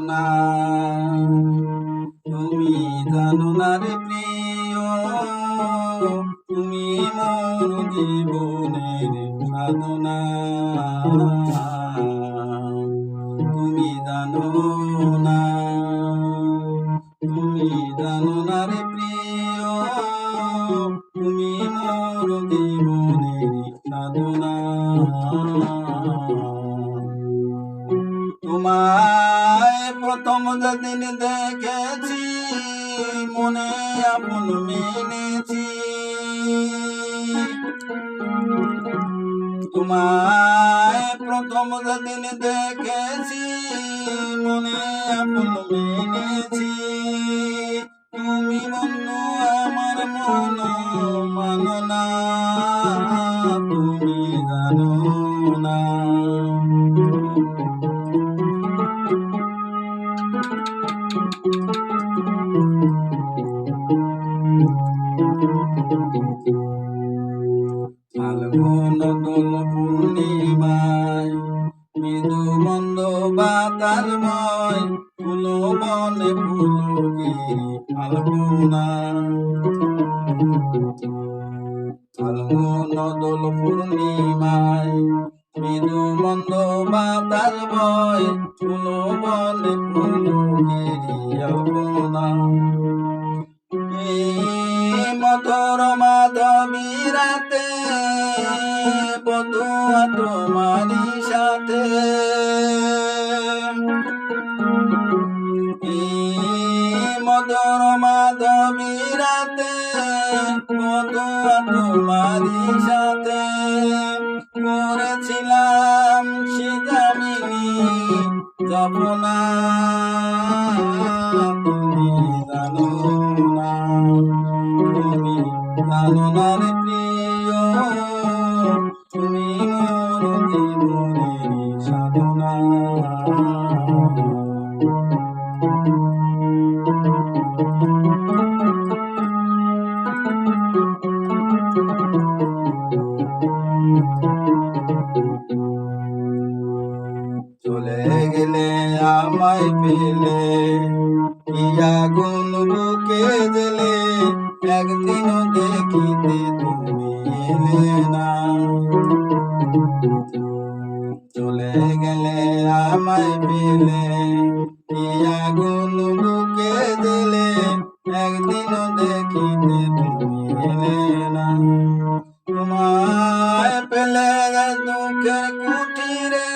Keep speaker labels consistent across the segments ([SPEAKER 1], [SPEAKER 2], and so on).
[SPEAKER 1] না তুমি জানো না রে প্রিয়, তুমি মোর জীবনের সাধনা। তুমি জানো না, তুমি জানো না রে প্রিয়, তুমি মোর জীবনের সাধনা। তোমায় প্রথম যেদিন দেখেছি, মনে আপন মেনেছি। তোমায় প্রথম যেদিন দেখেছি, মনে আপন মেনেছি। তুমি বন্ধু আমার মন মানো না, তুমি জানো না। ফাল্গুন দোল পূর্ণিমায় মৃদু মন্দ বাতাসময়, ফুল বনে ফুলগিরি ফাল্গুনা। ফাল্গুন দোল পূর্ণিমায় মৃদু মন্দ বাতাসময়, ফুল বনে ফুলগিরি ফাল্গুনা। মধুর মাধবী রাতে বধুয়া তোমারি সাথে, মধুর মাধবী রাতে বধুয়া তোমারি সাথে। করেছিলাম সীতামিনী জপনা, তুমি জানো না, তুমি জানো না রে প্রিয়, তুমি মোর জীবনের সাধনা। চলে গেলে আমায় পেলে, কি আগুন বুকে জ্বলে, একদিনও দেখিতে তুমি এলে না। চলে গেলে আমায় পেলে, কি আগুন বুকে জ্বলে, একদিনও দেখিতে তুমি এলে না। তোমায় পেলে দুঃখের কুটিরে,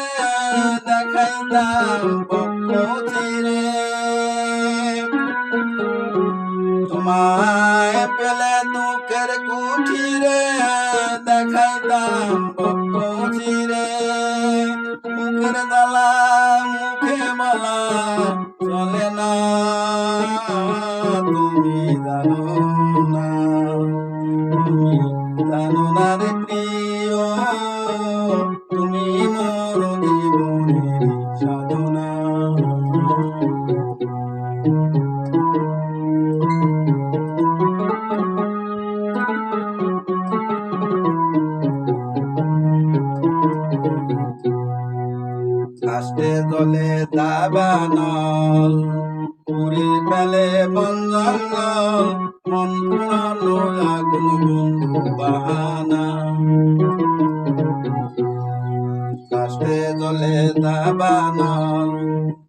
[SPEAKER 1] দেখাইতাম পক্ষ চিরে। তোমায় পেলে দুঃখের কুটিরে, দেখাইতাম পক্ষ চিরে। মুখের জ্বালা মুখে বলা চলে না, তুমি জানো না, তুমি জানো না রে প্রিয়, তুমি মোর জীবনের সাধনা। কাষ্টে জলে দাবানল, পুরে ফেলে বন জঙ্গল, মন পুরানো আগুন বন্ধু বাহানা। কাষ্টে জলে দাবানল,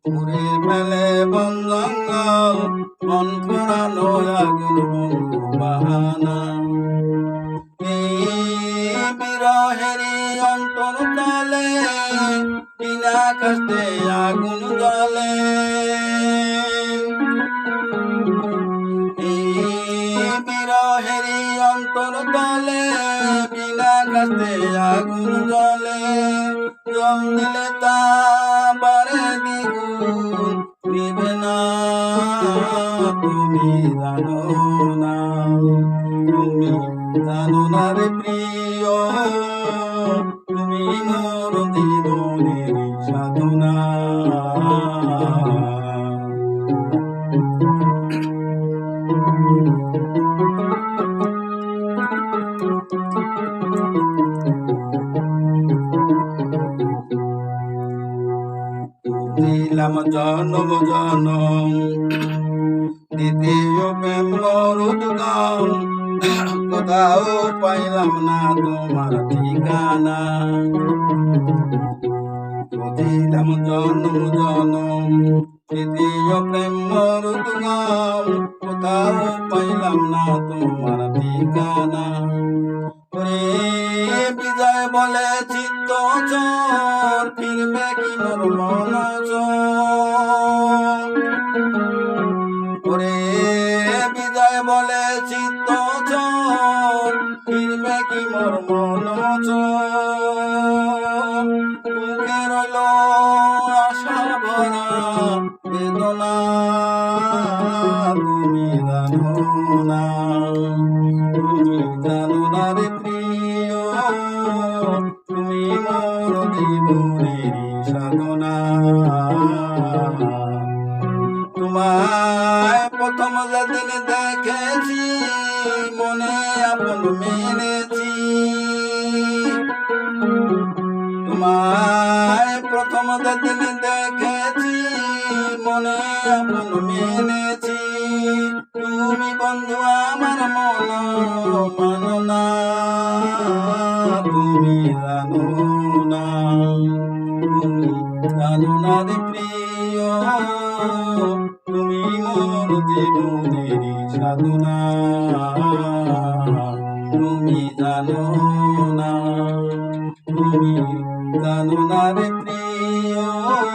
[SPEAKER 1] পুরে ফেলে বন জঙ্গল, মন পুরানো আগুন বন্ধু বাহানা। বিরহেরি অন্তর তলে, বিনা কষ্টে আগুন জ্বলে। বিরহেরি অন্তর তলে, বিনা কষ্টে আগুন জ্বলে। জল দিলে তা বারে দ্বিগুণ নিবে না, তুমি জানো না, তুমি জানো না রে প্রিয়, তুমি মোর জীবনের সাধনা। দিলাম জনম জনম দ্বিতীয় প্রেম মরুদগম কোথাও পাইলাম না তোমার ঠিকানা দিলাম জনম জনম দ্বিতীয় প্রেম মরুদগম কোথাও পাইলাম না তোমার ঠিকানা ওরে বিজয় বলে চিত্ত চোর ফিরবে কি মোর মন চোর ওরে বিজয় বলে চিত্ত চোর ফিরবে কি মোর মন চোর বুকে রইল আশা ভরা বেদনা তুমি জানো না তুমি জানো না রে প্রিয় তুমি মোর জীবনের সাধনা তোমায় প্রথম যেদিন দেখেছি মনে আপন মেনেছি তোমায় প্রথম যেদিন দেখেছি মনে আপন মেনেছি তুমি বন্ধু আমার মন মানো না তুমি জানো না তুমি জানো না রে প্রিয় তুমি মোর জীবনের সাধনা তুমি জানো না তুমি জানো না রে প্রিয়